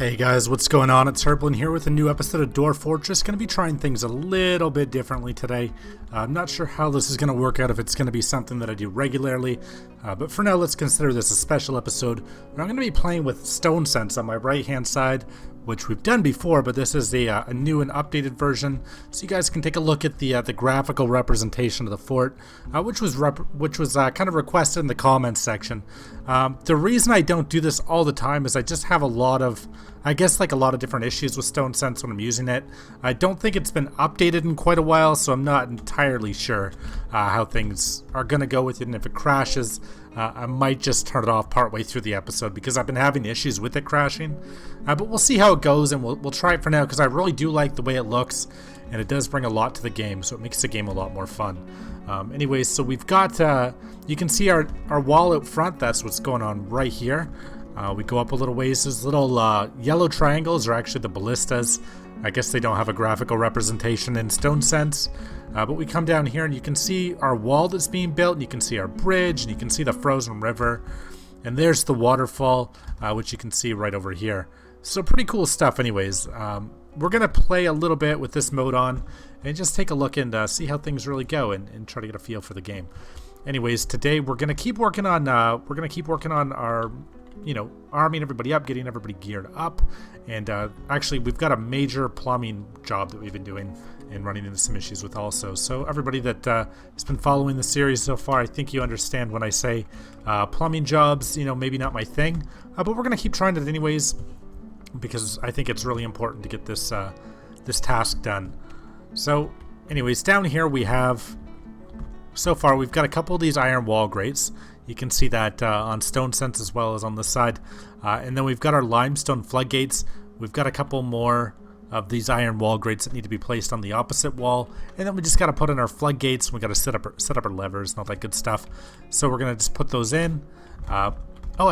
Hey guys, what's going on? It's Herblin here with a new episode of Dwarf Fortress. Going to be trying things a little bit differently today. I'm not sure how this is going to work out, if it's going to be something that I do regularly, but for now let's consider this a special episode where I'm going to be playing with Stonesense on my right hand side, which we've done before, but this is a new and updated version, so you guys can take a look at the graphical representation of the fort, which was kind of requested in the comments section. The reason I don't do this all the time is I just have a lot of different issues with Stonesense when I'm using it. I don't think it's been updated in quite a while, so I'm not entirely sure how things are going to go with it, and if it crashes, I might just turn it off partway through the episode because I've been having issues with it crashing. But we'll see how it goes, and we'll try it for now because I really do like the way it looks, and it does bring a lot to the game, so it makes the game a lot more fun. Anyways, so we've got, you can see our wall out front. That's what's going on right here. We go up a little ways. Those little yellow triangles are actually the ballistas. I guess they don't have a graphical representation in Stonesense. But we come down here and you can see our wall that's being built, and you can see our bridge, and you can see the frozen river. And there's the waterfall, which you can see right over here. So pretty cool stuff anyways. We're going to play a little bit with this mode on and just take a look and see how things really go and try to get a feel for the game. Anyways, today we're going to keep working on our, arming everybody up, getting everybody geared up. And actually, we've got a major plumbing job that we've been doing and running into some issues with also. So everybody that has been following the series so far, I think you understand when I say plumbing jobs, maybe not my thing. But we're going to keep trying it anyways because I think it's really important to get this task done. So anyways, down here we have, so far we've got a couple of these iron wall grates. You can see that on Stonesense as well as on this side. And then we've got our limestone floodgates. We've got a couple more of these iron wall grates that need to be placed on the opposite wall. And then we just got to put in our floodgates. We got to set up our levers and all that good stuff. So we're going to just put those in. I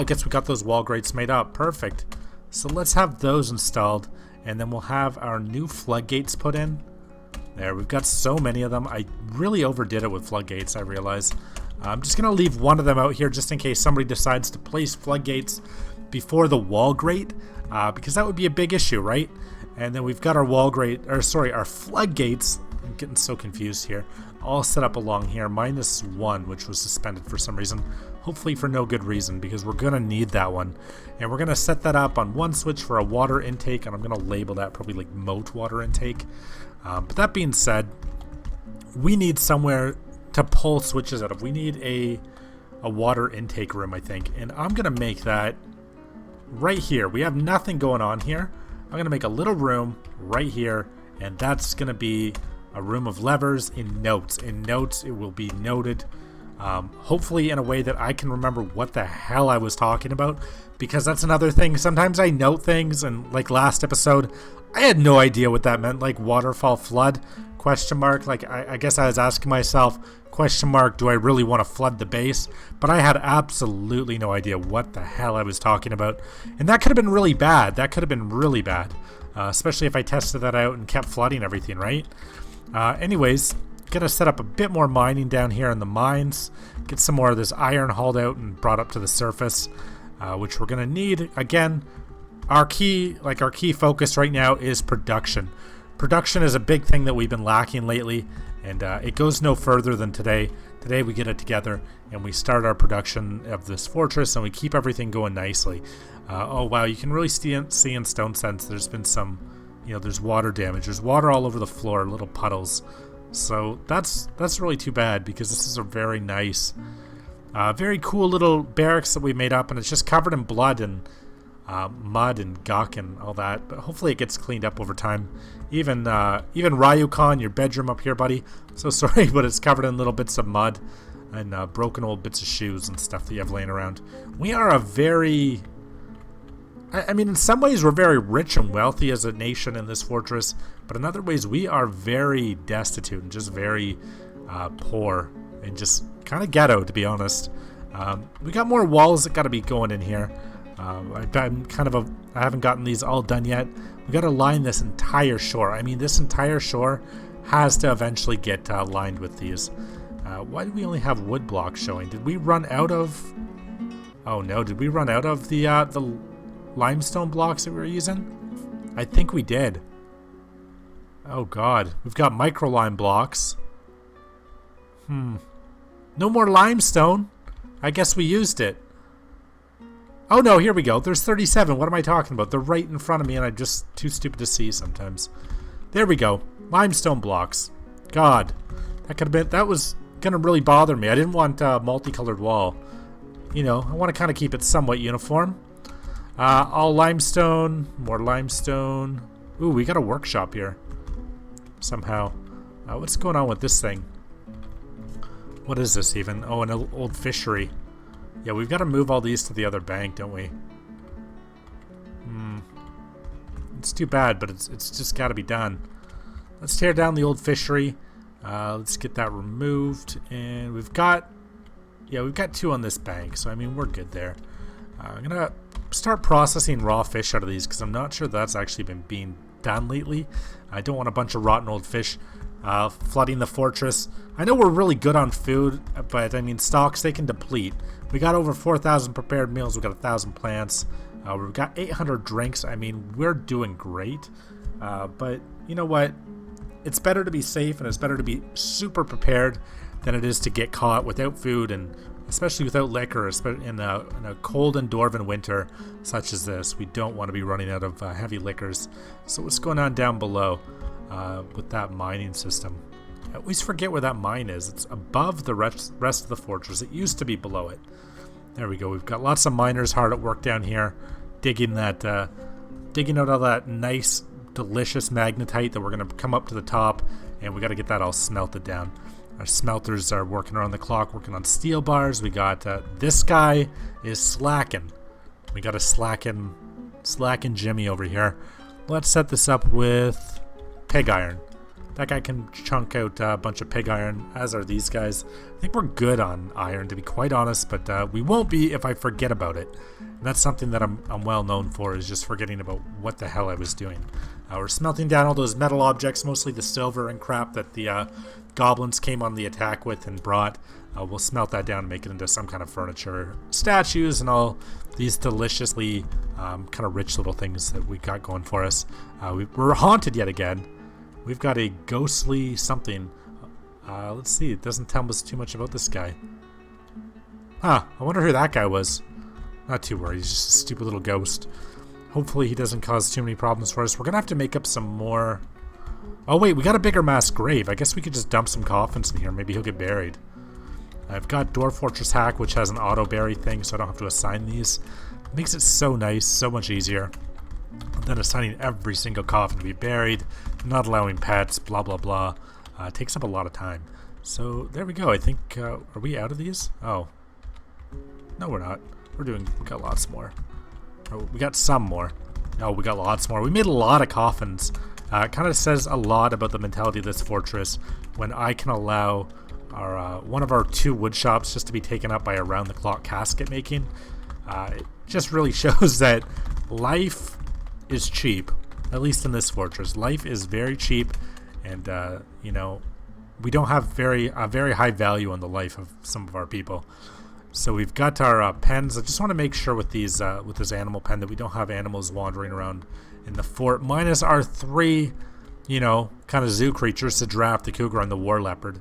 guess we got those wall grates made up. Perfect. So let's have those installed. And then we'll have our new floodgates put in. There, we've got so many of them. I really overdid it with floodgates, I realize. I'm just going to leave one of them out here just in case somebody decides to place floodgates before the wall grate, because that would be a big issue, right? And then we've got our our floodgates, I'm getting so confused here, all set up along here, -1, which was suspended for some reason, hopefully for no good reason, because we're going to need that one. And we're going to set that up on one switch for a water intake, and I'm going to label that probably like moat water intake. But that being said, we need somewhere to pull switches out of. We need a water intake room, I think, and I'm gonna make that right here. We have nothing going on here. I'm gonna make a little room right here, and that's gonna be a room of levers in notes. In notes, it will be noted, hopefully in a way that I can remember what the hell I was talking about, because that's another thing. Sometimes I note things, and like last episode, I had no idea what that meant, like waterfall flood, question mark. Like I guess I was asking myself, question mark, do I really want to flood the base? But I had absolutely no idea what the hell I was talking about. And that could have been really bad. Especially if I tested that out and kept flooding everything, right? Anyways, gonna set up a bit more mining down here in the mines. Get some more of this iron hauled out and brought up to the surface, which we're gonna need. Again, our key focus right now is production. Production is a big thing that we've been lacking lately, and it goes no further than today. Today we get it together and we start our production of this fortress, and we keep everything going nicely. Oh wow, you can really see in Stonesense there's been some, there's water damage. There's water all over the floor, little puddles. So that's really too bad, because this is a very nice, very cool little barracks that we made up, and it's just covered in blood and mud and gunk and all that, but hopefully it gets cleaned up over time. Even Ryukan, your bedroom up here, buddy, so sorry, but it's covered in little bits of mud and broken old bits of shoes and stuff that you have laying around. We are a very, I mean, in some ways we're very rich and wealthy as a nation in this fortress, but in other ways we are very destitute and just very poor and just kind of ghetto, to be honest. We got more walls that got to be going in here. I haven't gotten these all done yet. We got to line this entire shore. I mean, this entire shore has to eventually get lined with these. Why do we only have wood blocks showing? Did we run out of? Oh no! Did we run out of the limestone blocks that we were using? I think we did. Oh god. We've got micro lime blocks. No more limestone. I guess we used it. Oh no, here we go. There's 37. What am I talking about? They're right in front of me and I'm just too stupid to see sometimes. There we go. Limestone blocks. God. That was gonna really bother me. I didn't want a multicolored wall. You know, I want to kind of keep it somewhat uniform. All limestone. More limestone. Ooh, we got a workshop here. Somehow. What's going on with this thing? What is this even? Oh, an old fishery. Yeah, we've got to move all these to the other bank, don't we? It's too bad, but it's just got to be done. Let's tear down the old fishery. Let's get that removed. And we've got 2 on this bank, so I mean, we're good there. I'm going to start processing raw fish out of these because I'm not sure that's actually been being done lately. I don't want a bunch of rotten old fish flooding the fortress. I know we're really good on food, but I mean, stocks, they can deplete. We got over 4,000 prepared meals. We got 1,000 plants. We've got 800 drinks. I mean, we're doing great. But you know what? It's better to be safe and it's better to be super prepared than it is to get caught without food and especially without liquor, in a cold and dwarven winter such as this. We don't want to be running out of heavy liquors. So what's going on down below with that mining system? I always forget where that mine is. It's above the rest of the fortress. It used to be below it. There we go. We've got lots of miners hard at work down here, digging out all that nice, delicious magnetite that we're going to come up to the top, and we got to get that all smelted down. Our smelters are working around the clock, working on steel bars. We got this guy is slacking. We got a slacking Jimmy over here. Let's set this up with pig iron. That guy can chunk out a bunch of pig iron, as are these guys. I think we're good on iron, to be quite honest, but we won't be if I forget about it. And that's something that I'm well known for, is just forgetting about what the hell I was doing. We're smelting down all those metal objects, mostly the silver and crap that the goblins came on the attack with and brought. We'll smelt that down and make it into some kind of furniture, statues, and all these deliciously kind of rich little things that we got going for us. We're haunted yet again. We've got a ghostly something. Let's see. It doesn't tell us too much about this guy. I wonder who that guy was. Not too worried. He's just a stupid little ghost. Hopefully he doesn't cause too many problems for us. We're going to have to make up some more... Oh, wait. We got a bigger mass grave. I guess we could just dump some coffins in here. Maybe he'll get buried. I've got Dwarf Fortress hack, which has an auto bury thing, so I don't have to assign these. It makes it so nice, so much easier than assigning every single coffin to be buried, not allowing pets, blah, blah, blah. It takes up a lot of time. So there we go. I think, are we out of these? Oh. No, we're not. We got lots more. Oh, we got some more. No, we got lots more. We made a lot of coffins. It kind of says a lot about the mentality of this fortress when I can allow our one of our 2 wood shops just to be taken up by around-the-clock casket making. It just really shows that life is cheap, at least in this fortress. Life is very cheap, and you know, we don't have very high value on the life of some of our people. So we've got our pens. I just want to make sure with these with this animal pen that we don't have animals wandering around in the fort, minus our 3, you know, kind of zoo creatures: the giraffe, the cougar, and the war leopard.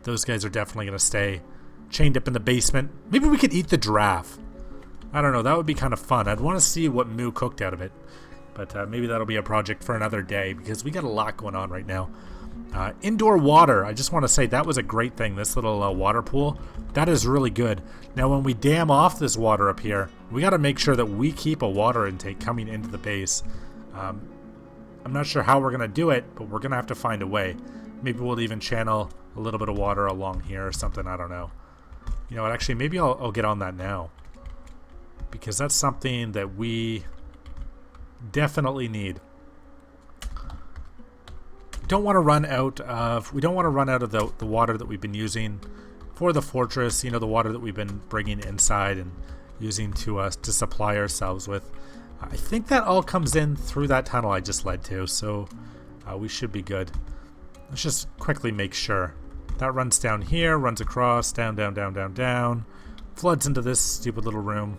Those guys are definitely going to stay chained up in the basement. Maybe we could eat the giraffe. I don't know. That would be kind of fun. I'd want to see what Moo cooked out of it. But maybe that'll be a project for another day, because we got a lot going on right now. Indoor water. I just want to say that was a great thing. This little water pool. That is really good. Now, when we dam off this water up here, we got to make sure that we keep a water intake coming into the base. I'm not sure how we're going to do it, but we're going to have to find a way. Maybe we'll even channel a little bit of water along here or something. I don't know. You know what? Actually, maybe I'll get on that now, because that's something that we definitely need. We don't want to run out of the water that we've been using for the fortress. You know, the water that we've been bringing inside and using to supply ourselves with. I think that all comes in through that tunnel I just led to, so we should be good. Let's just quickly make sure. That runs down here, runs across, down, down, down, down, down, floods into this stupid little room.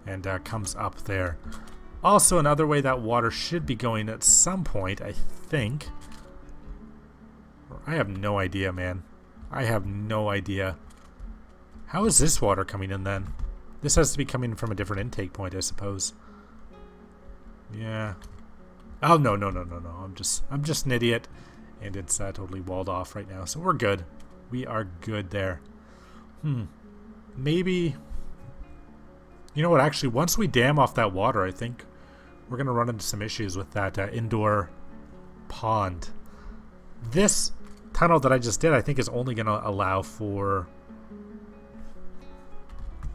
and comes up there. Also, another way that water should be going at some point, I think. I have no idea, man. I have no idea. How is this water coming in then? This has to be coming from a different intake point, I suppose. Yeah. Oh, no. I'm just an idiot. And it's totally walled off right now. So we're good. We are good there. Maybe... You know what, actually, once we dam off that water, I think we're going to run into some issues with that indoor pond. This tunnel that I just did, I think, is only going to allow for...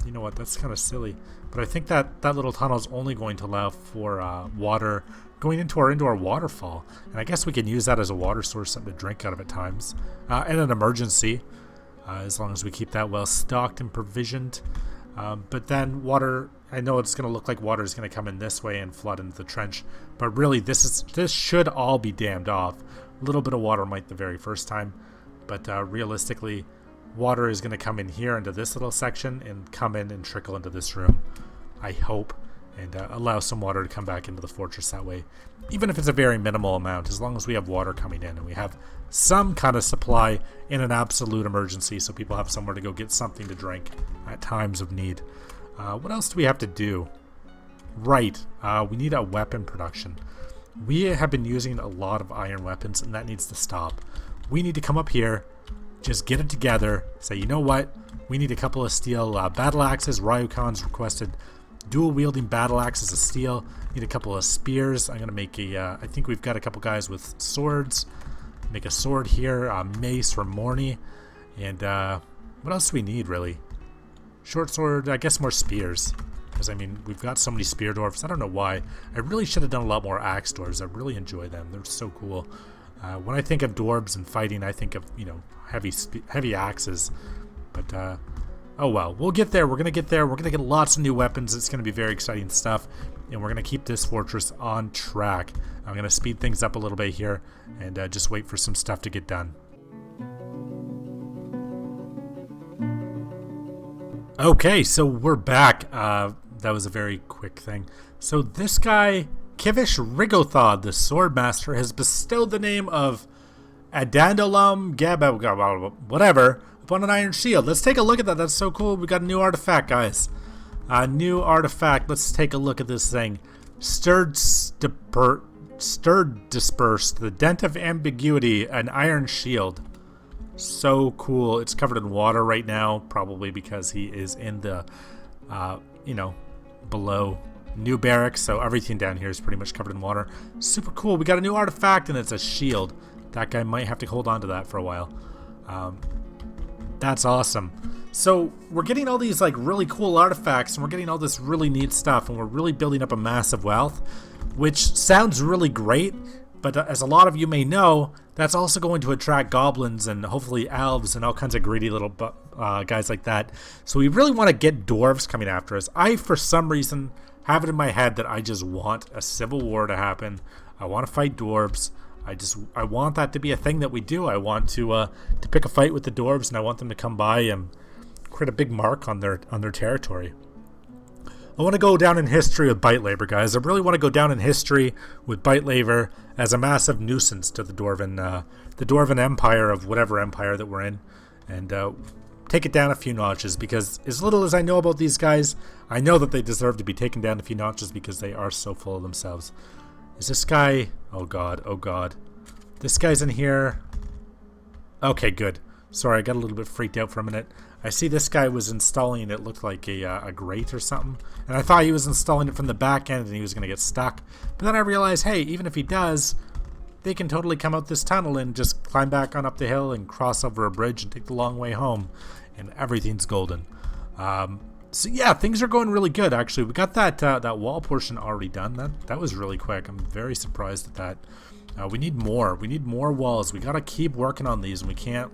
You know what, that's kind of silly. But I think that little tunnel is only going to allow for water going into our indoor waterfall. And I guess we can use that as a water source, something to drink out of at times. In an emergency, as long as we keep that well stocked and provisioned. But then water, I know it's going to look like water is going to come in this way and flood into the trench. But really, this should all be dammed off. A little bit of water might the very first time. But realistically, water is going to come in here into this little section and come in and trickle into this room, I hope, and allow some water to come back into the fortress that way. Even if it's a very minimal amount, as long as we have water coming in and we have some kind of supply in an absolute emergency so people have somewhere to go get something to drink at times of need. What else do we have to do? Right, we need a weapon production. We have been using a lot of iron weapons and that needs to stop. We need to come up here, just get it together, say, you know what, we need a couple of steel battle axes. Ryukon's requested dual-wielding battle axes of steel. Need a couple of spears. I'm going to make a, I think we've got a couple guys with swords. Make a sword here, a mace for Morny. And what else do we need, really? Short sword, I guess more spears. Because, I mean, we've got so many spear dwarfs. I don't know why. I really should have done a lot more axe dwarves. I really enjoy them. They're so cool. When I think of dwarves and fighting, I think of, you know, heavy axes. But, oh well, we'll get there. We're going to get there. We're going to get lots of new weapons. It's going to be very exciting stuff. And we're going to keep this fortress on track. I'm going to speed things up a little bit here and just wait for some stuff to get done. Okay, so we're back. That was a very quick thing. So this guy, Kivish Rigothod, the Swordmaster, has bestowed the name of Adandalam Gab, whatever, upon an iron shield. Let's take a look at that. That's so cool. We got a new artifact, guys. A new artifact. Let's take a look at this thing. Stirred dispersed. The dent of ambiguity. An iron shield. So cool. It's covered in water right now, probably because he is in the, you know, below new barracks. So everything down here is pretty much covered in water. Super cool. We got a new artifact, and it's a shield. That guy might have to hold on to that for a while. That's awesome. So we're getting all these like really cool artifacts, and we're getting all this really neat stuff, and we're really building up a massive wealth, which sounds really great. But as a lot of you may know, that's also going to attract goblins and hopefully elves and all kinds of greedy little guys like that. So we really want to get dwarves coming after us. I, for some reason, have it in my head that I just want a civil war to happen. I want to fight dwarves. I want that to be a thing that we do. I want to pick a fight with the dwarves, and I want them to come by and create a big mark on their territory. I want to go down in history with Bite Labor, guys. I really want to go down in history with Bite Labor as a massive nuisance to the Dwarven Empire of whatever empire that we're in, and take it down a few notches, because as little as I know about these guys, I know that they deserve to be taken down a few notches because they are so full of themselves. Is this guy... Oh god, oh god. This guy's in here. Okay, good. Sorry, I got a little bit freaked out for a minute. I see this guy was installing, it looked like a grate or something. And I thought he was installing it from the back end and he was going to get stuck. But then I realized, hey, even if he does, they can totally come out this tunnel and just climb back on up the hill and cross over a bridge and take the long way home. And everything's golden. So yeah, things are going really good, actually. We got that wall portion already done. That was really quick. I'm very surprised at that. We need more. We need more walls. We got to keep working on these, and we can't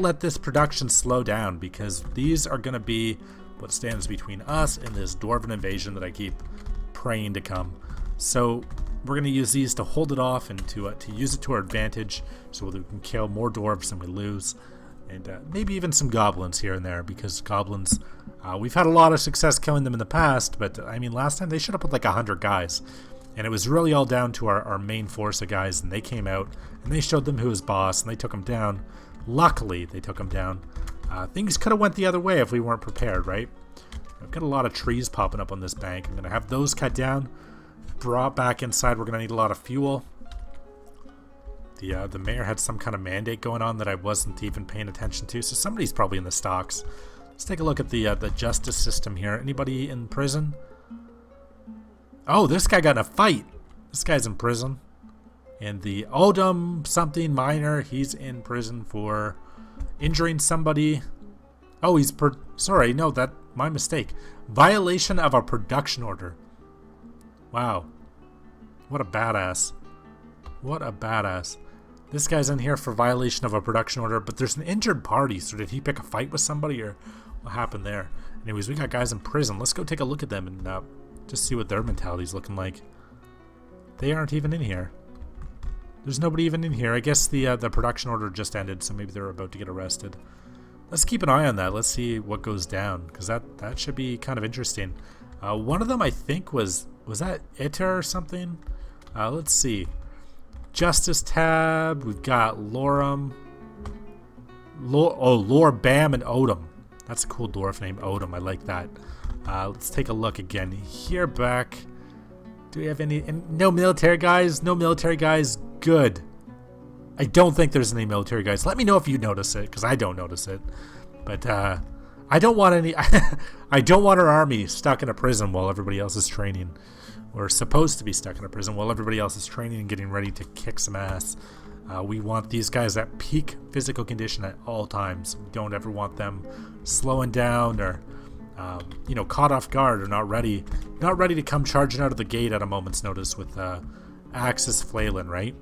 let this production slow down, because these are going to be what stands between us and this dwarven invasion that I keep praying to come. So we're going to use these to hold it off and to use it to our advantage, so that we can kill more dwarves than we lose. And maybe even some goblins here and there, because goblins, we've had a lot of success killing them in the past, but I mean, last time they showed up with like 100 guys. And it was really all down to our main force of guys, and they came out, and they showed them who was boss, and they took him down. Luckily, they took him down. Things could have went the other way if we weren't prepared, right? I've got a lot of trees popping up on this bank. I'm going to have those cut down, brought back inside. We're going to need a lot of fuel. The mayor had some kind of mandate going on that I wasn't even paying attention to, so somebody's probably in the stocks. Let's take a look at the justice system here. Anybody in prison? Oh, this guy got in a fight. This guy's in prison. And the Odom something minor, he's in prison for injuring somebody. Oh, he's sorry, no, that my mistake. Violation of a production order. Wow. What a badass. What a badass. This guy's in here for violation of a production order, but there's an injured party, so did he pick a fight with somebody, or what happened there? Anyways, we got guys in prison. Let's go take a look at them and just see what their mentality's looking like. They aren't even in here. There's nobody even in here. I guess the production order just ended, so maybe they're about to get arrested. Let's keep an eye on that. Let's see what goes down, because that should be kind of interesting. One of them, I think, was that Iter or something? Let's see. Justice tab. We've got Lorum. Lor Bam and Odom. That's a cool dwarf name, Odom. I like that. Let's take a look again. Here back. Do we have any? No military guys? No military guys? Good. I don't think there's any military guys. Let me know if you notice it, because I don't notice it. But I don't want any. I don't want our army stuck in a prison while everybody else is training. Or supposed to be stuck in a prison while everybody else is training and getting ready to kick some ass. We want these guys at peak physical condition at all times. We don't ever want them slowing down or caught off guard or not ready to come charging out of the gate at a moment's notice with axes flailing, right?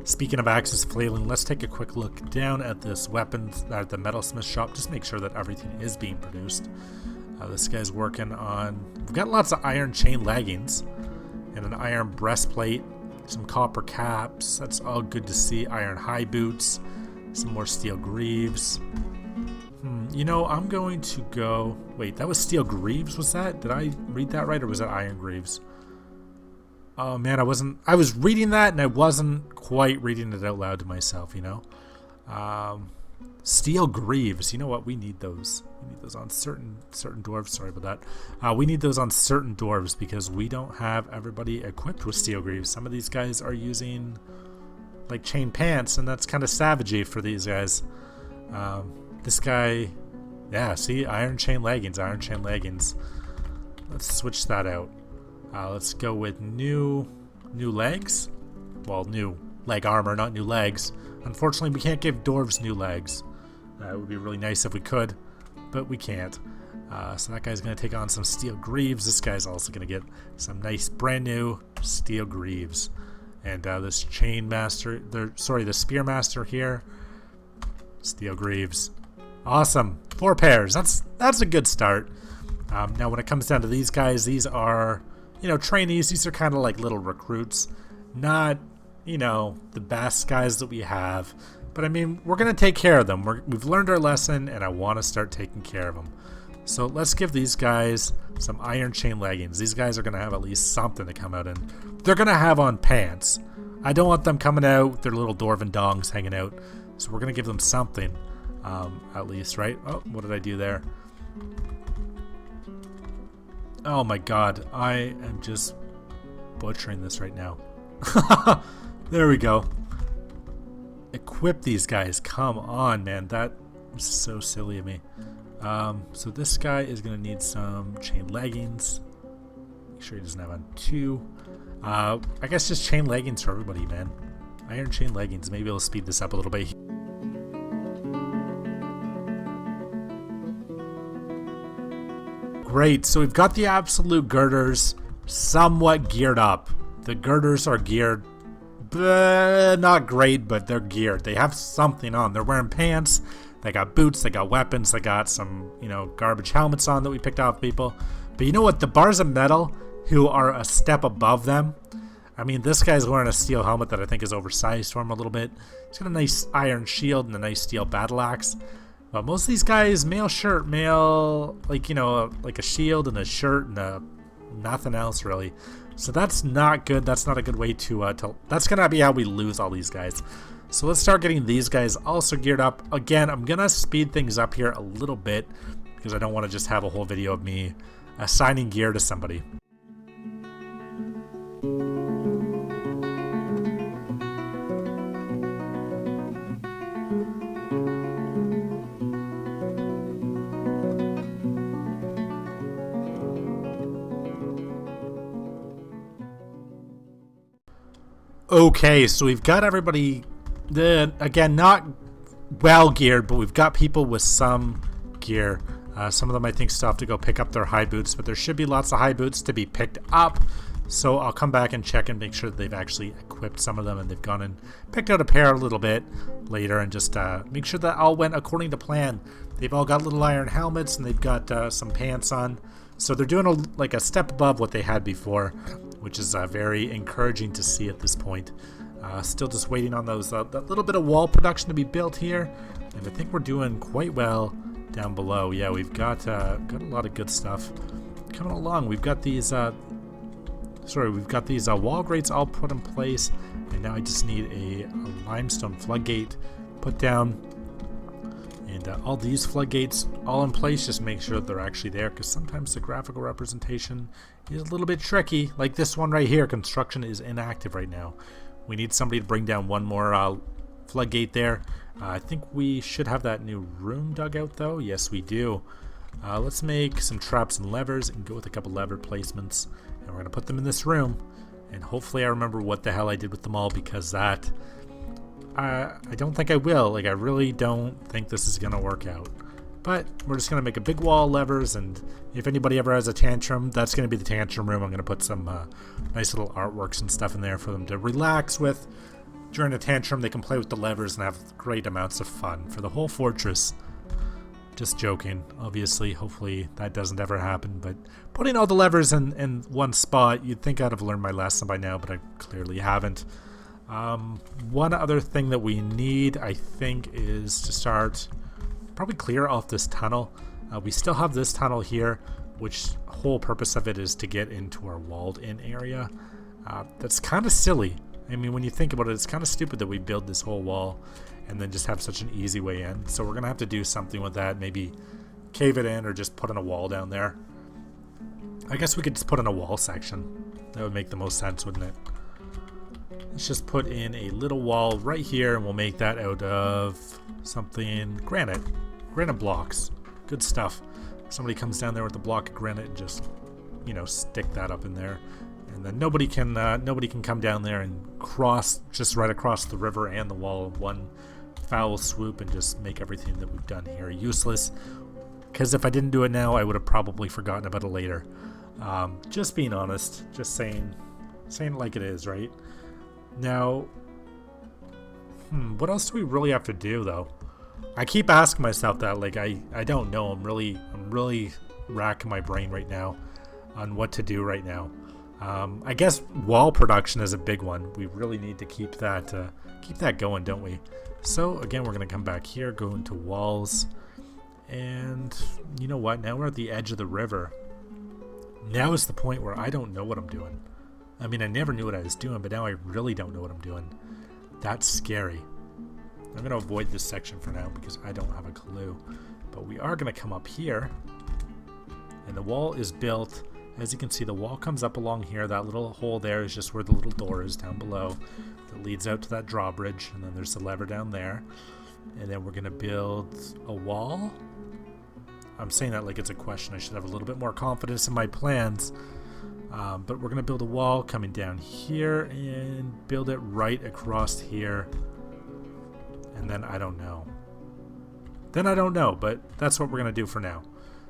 Speaking of axes flailing, let's take a quick look down at this weapons at the metalsmith shop. Just make sure that everything is being produced. This guy's working on... We've got lots of iron chain leggings and an iron breastplate, some copper caps. That's all good to see. Iron high boots, some more steel greaves. I'm going to go... Wait, that was steel greaves, was that? Did I read that right, or was that iron greaves? Oh, man, I was reading that, and I wasn't quite reading it out loud to myself, Steel greaves. You know what? We need those. We need those on certain dwarves. Sorry about that. We need those on certain dwarves because we don't have everybody equipped with steel greaves. Some of these guys are using like chain pants, and that's kind of savagey for these guys. This guy, yeah, see, iron chain leggings. Let's switch that out. Let's go with new legs. Well, new leg armor, not new legs. Unfortunately, we can't give dwarves new legs. It would be really nice if we could, but we can't. So that guy's going to take on some steel greaves. This guy's also going to get some nice brand new steel greaves. And this chain master, the spear master here, steel greaves. Awesome. 4 pairs. That's a good start. Now when it comes down to these guys, these are, trainees. These are kind of like little recruits. Not, the best guys that we have. But I mean, we're going to take care of them. We've learned our lesson, and I want to start taking care of them. So let's give these guys some iron chain leggings. These guys are going to have at least something to come out in. They're going to have on pants. I don't want them coming out with their little dwarven dongs hanging out. So we're going to give them something, at least, right? Oh, what did I do there? Oh my god, I am just butchering this right now. There we go. Equip these guys. Come on, man. That is so silly of me. So this guy is going to need some chain leggings. Make sure he doesn't have on 2. I guess just chain leggings for everybody, man. Iron chain leggings. Maybe I'll speed this up a little bit. Great. So we've got the absolute girders somewhat geared up. The girders are geared. Not great, but they're geared. They have something on. They're wearing pants. They got boots. They got weapons. They got some, garbage helmets on that we picked off people. But you know what? The bars of metal who are a step above them, I mean, this guy's wearing a steel helmet that I think is oversized for him a little bit. He's got a nice iron shield and a nice steel battle axe. But most of these guys, male shirt, male, like, you know, like a shield and a shirt and nothing else really. So that's not good. That's not a good way to that's going to be how we lose all these guys. So let's start getting these guys also geared up. Again, I'm going to speed things up here a little bit because I don't want to just have a whole video of me assigning gear to somebody. Okay, so we've got everybody, again, not well geared, but we've got people with some gear. Some of them I think still have to go pick up their high boots, but there should be lots of high boots to be picked up. So I'll come back and check and make sure that they've actually equipped some of them and they've gone and picked out a pair a little bit later and just make sure that all went according to plan. They've all got little iron helmets and they've got some pants on. So they're doing like a step above what they had before, which is very encouraging to see at this point. Still just waiting on those that little bit of wall production to be built here, and I think we're doing quite well down below. Yeah, we've got a lot of good stuff coming along. We've got these wall grates all put in place, and now I just need a limestone floodgate put down. And all these floodgates all in place, just make sure that they're actually there, because sometimes the graphical representation is a little bit tricky. Like this one right here, construction is inactive right now. We need somebody to bring down one more floodgate there. I think we should have that new room dug out though. Yes, we do. Let's make some traps and levers and go with a couple lever placements. And we're going to put them in this room. And hopefully I remember what the hell I did with them all, because that... I don't think I will. Like, I really don't think this is going to work out. But we're just going to make a big wall of levers, and if anybody ever has a tantrum, that's going to be the tantrum room. I'm going to put some nice little artworks and stuff in there for them to relax with. During a tantrum, they can play with the levers and have great amounts of fun for the whole fortress. Just joking, obviously. Hopefully that doesn't ever happen, but putting all the levers in one spot, you'd think I'd have learned my lesson by now, but I clearly haven't. One other thing that we need, I think, is to start probably clear off this tunnel. We still have this tunnel here, which whole purpose of it is to get into our walled-in area. That's kind of silly. I mean, when you think about it, it's kind of stupid that we build this whole wall and then just have such an easy way in. So we're going to have to do something with that, maybe cave it in or just put in a wall down there. I guess we could just put in a wall section. That would make the most sense, wouldn't it? Let's just put in a little wall right here, and we'll make that out of something granite blocks. Good stuff. Somebody comes down there with a block of granite and just, you know, stick that up in there, and then nobody can come down there and cross just right across the river and the wall in one foul swoop and just make everything that we've done here useless. Because if I didn't do it now, I would have probably forgotten about it later. Just being honest, just saying it like it is, right? Now, what else do we really have to do, though? I keep asking myself that, like, I don't know. I'm really racking my brain right now on what to do right now. I guess wall production is a big one. We really need to keep that going, don't we? So again, we're gonna come back here, go into walls, and you know what? Now we're at the edge of the river. Now is the point where I don't know what I'm doing. I mean, I never knew what I was doing, but now I really don't know what I'm doing. That's scary. I'm going to avoid this section for now because I don't have a clue. But we are going to come up here. And the wall is built. As you can see, the wall comes up along here. That little hole there is just where the little door is down below. That leads out to that drawbridge. And then there's the lever down there. And then we're going to build a wall. I'm saying that like it's a question. I should have a little bit more confidence in my plans. But we're going to build a wall coming down here and build it right across here. And then I don't know. But that's what we're going to do for now.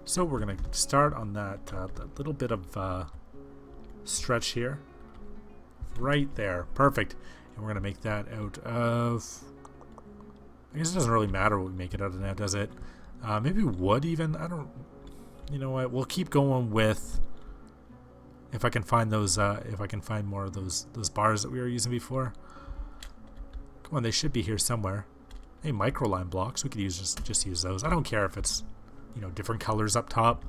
So we're going to start on that little bit of stretch here. Right there. Perfect. And we're going to make that out of... I guess it doesn't really matter what we make it out of now, does it? Maybe wood even? I don't... You know what? We'll keep going with... If I can find those, if I can find more of those bars that we were using before. Come on, they should be here somewhere. Hey, microline blocks. We could use just use those. I don't care if it's, you know, different colors up top.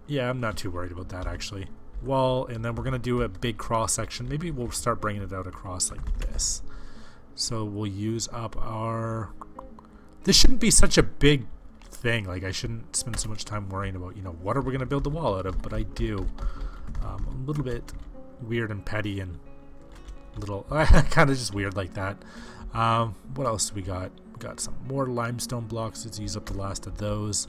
Yeah, I'm not too worried about that actually. Wall, and then we're gonna do a big cross section. Maybe we'll start bringing it out across like this. So we'll use up our. This shouldn't be such a big thing. Like I shouldn't spend so much time worrying about, you know, what are we gonna build the wall out of? But I do. A little bit weird and petty and little kind of just weird like that. What else do we got? We got some more limestone blocks. Let's use up the last of those,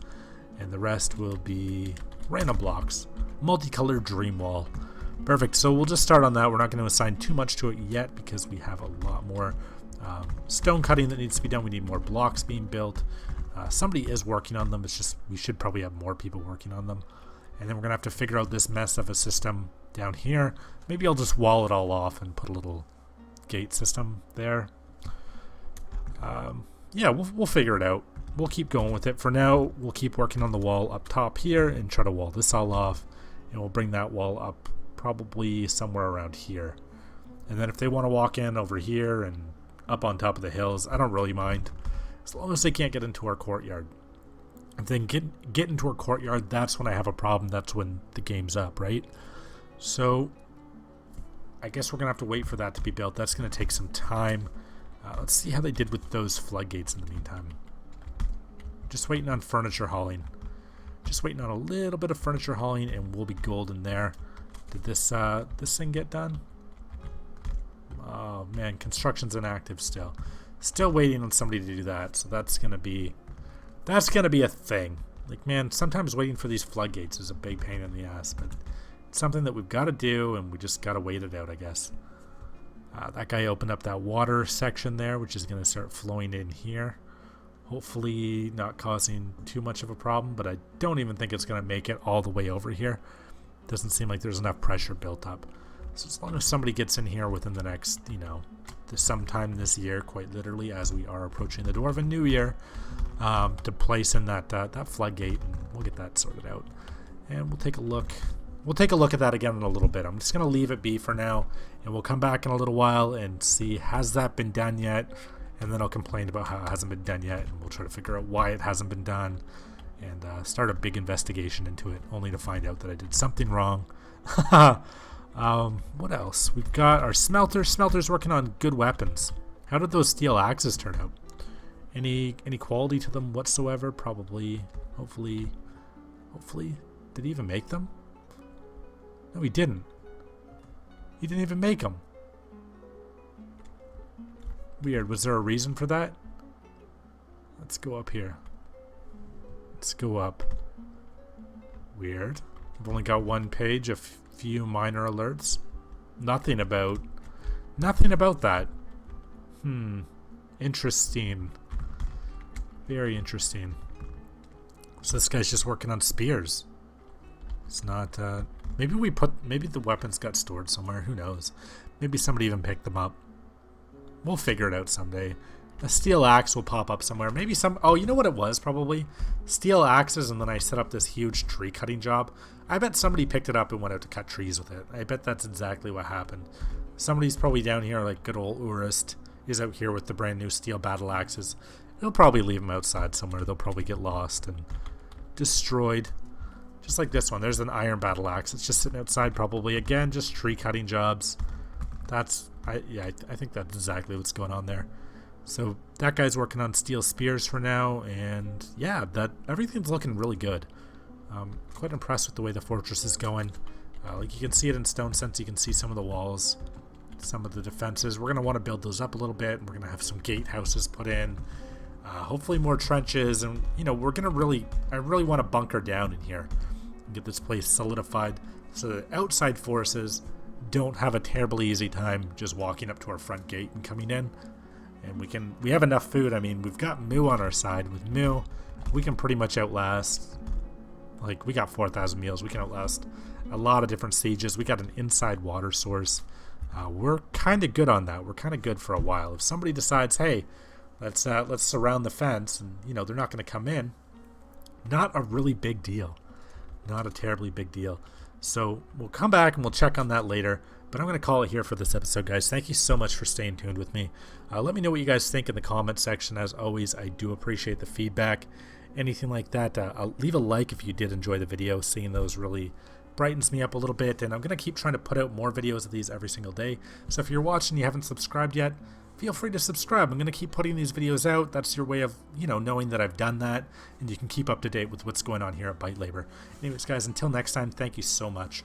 and the rest will be random blocks. Multicolored dream wall. Perfect. So we'll just start on that. We're not going to assign too much to it yet because we have a lot more stone cutting that needs to be done. We need more blocks being built. Somebody is working on them. It's just we should probably have more people working on them. And then we're going to have to figure out this mess of a system down here. Maybe I'll just wall it all off and put a little gate system there. Yeah, we'll figure it out. We'll keep going with it. For now, we'll keep working on the wall up top here and try to wall this all off. And we'll bring that wall up probably somewhere around here. And then if they want to walk in over here and up on top of the hills, I don't really mind. As long as they can't get into our courtyard. If they can get into our courtyard, that's when I have a problem. That's when the game's up, right? So I guess we're going to have to wait for that to be built. That's going to take some time. Let's see how they did with those floodgates in the meantime. Just waiting on furniture hauling. Just waiting on a little bit of furniture hauling and we'll be golden there. Did this thing get done? Oh man, construction's inactive still. Still waiting on somebody to do that. So that's gonna be a thing. Like man, sometimes waiting for these floodgates is a big pain in the ass, but it's something that we've got to do and we just got to wait it out, I guess. That guy opened up that water section there, which is going to start flowing in here. Hopefully not causing too much of a problem, but I don't even think it's going to make it all the way over here. Doesn't seem like there's enough pressure built up. So as long as somebody gets in here within the next, you know, sometime this year, quite literally, as we are approaching the Dwarven New Year, to place in that floodgate, and we'll get that sorted out. And we'll take a look. We'll take a look at that again in a little bit. I'm just going to leave it be for now, and we'll come back in a little while and see, has that been done yet? And then I'll complain about how it hasn't been done yet, and we'll try to figure out why it hasn't been done, and start a big investigation into it, only to find out that I did something wrong. What else? We've got our smelter. Smelter's working on good weapons. How did those steel axes turn out? Any quality to them whatsoever? Probably. Hopefully. Did he even make them? No, he didn't. He didn't even make them. Weird. Was there a reason for that? Let's go up here. Let's go up. Weird. I've only got one page, a few minor alerts. Nothing about that. Interesting. Very interesting. So this guy's just working on spears. It's not, maybe the weapons got stored somewhere, who knows. Maybe somebody even picked them up. We'll figure it out someday. A steel axe will pop up somewhere. Maybe oh, you know what it was probably? Steel axes, and then I set up this huge tree cutting job. I bet somebody picked it up and went out to cut trees with it. I bet that's exactly what happened. Somebody's probably down here, like good old Urist is out here with the brand new steel battle axes. He'll probably leave them outside somewhere. They'll probably get lost and destroyed. Just like this one. There's an iron battle axe. It's just sitting outside probably. Again, just tree cutting jobs. I think that's exactly what's going on there. So that guy's working on steel spears for now, and yeah, everything's looking really good. Quite impressed with the way the fortress is going. Like you can see it in Stonesense, you can see some of the walls, some of the defenses. We're going to want to build those up a little bit, and we're going to have some gatehouses put in. Hopefully more trenches, and you know, I really want to bunker down in here and get this place solidified so that outside forces don't have a terribly easy time just walking up to our front gate and coming in. And we have enough food. I mean, we've got Moo on our side. With Moo, we can pretty much outlast, like, we got 4,000 meals. We can outlast a lot of different sieges. We got an inside water source. We're kind of good on that. We're kind of good for a while. If somebody decides, hey, let's surround the fence, and you know they're not going to come in, not a really big deal. not a terribly big deal. So we'll come back and we'll check on that later. But I'm going to call it here for this episode, guys. Thank you so much for staying tuned with me. Let me know what you guys think in the comment section. As always, I do appreciate the feedback. Anything like that, I'll leave a like if you did enjoy the video. Seeing those really brightens me up a little bit. And I'm going to keep trying to put out more videos of these every single day. So if you're watching and you haven't subscribed yet, feel free to subscribe. I'm going to keep putting these videos out. That's your way of, knowing that I've done that. And you can keep up to date with what's going on here at Byte Labor. Anyways, guys, until next time, thank you so much.